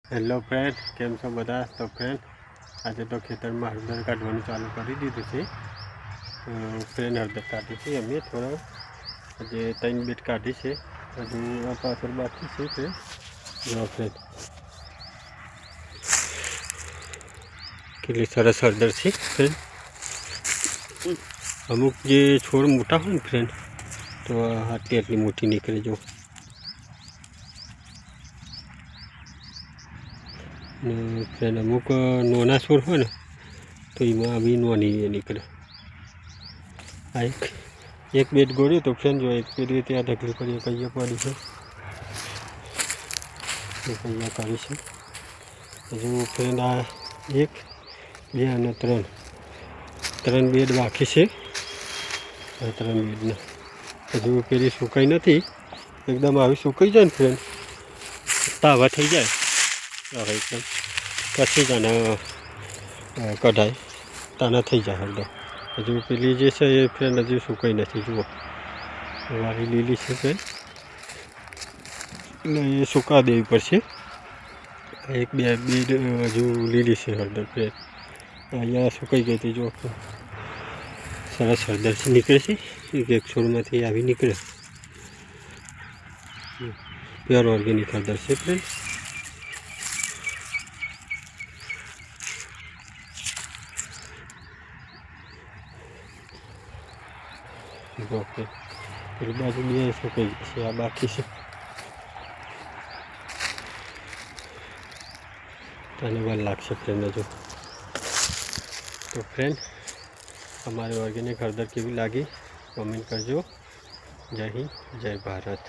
Hello friend, કેમ છો બધા? તો ફ્રેન્ડ, આજે તો ખેતરમાં હળદર કાઢવાનું ચાલુ કરી દીધું છે. ફ્રેન્ડ હળદર કાઢી છે અમે થોડા, આજે 3 બેટ કાઢી છે. હજુ આ પાછળ બાકી છે ફ્રેન્ડ. જો ફ્રેન્ડ કેટલી સરસ હળદર છે ફ્રેન્ડ. અમુક જે છોડ મોટા હોય ને ફ્રેન્ડ, તો આટલી મોટી નીકળે. જો ને ફ્રેન્ડ અમુક નાના છોડ હોય ને, તો એમાં આવી નાની નીકળે. આ એક બેટ ગોળ્યું તો ફ્રેન્ડ, જો એક પેલી ત્યાં ઢગલી પડી, કહીએ પડી છે, કહીએ કરી છે. હજુ ફ્રેન્ડ આ 1, 2 અને 3 બેડ બાકી છે. આ 3 બેડને હજુ પેલી સુકાઈ નથી. એકદમ આવી સુકાઈ જાય ને ફ્રેન્ડ, તાવા થઈ જાય હવે એકદમ, પછી જ આને કઢાય, તાના થઈ જાય હળદર. હજુ પેલી જે છે એ ફ્રેન્ડ હજુ સુકાઈ નથી. જુઓ વાળી લીલી છે ફ્રેન્ડ, એટલે એ સુકા દેવી પડશે. 1, 2 બેડ હજુ લીલી છે હળદર ફ્રેન્ડ. અહીંયા સુકાઈ ગઈ હતી. જો સરસ હળદર નીકળે છે, એક છોડમાંથી આવી નીકળે. પ્યોર ઓર્ગેનિક હળદર છે ફ્રેન્ડ. ઓકે, પેલી બાજુ 2 સુકાઈ ગઈ છે, આ બાકી છે. આને વાર લાગશે ફ્રેન્ડ હજુ. તો ફ્રેન્ડ, અમારી ઓર્ગેનિક હળદર કેવી લાગી કોમેન્ટ કરજો. જય હિન્દ, જય ભારત.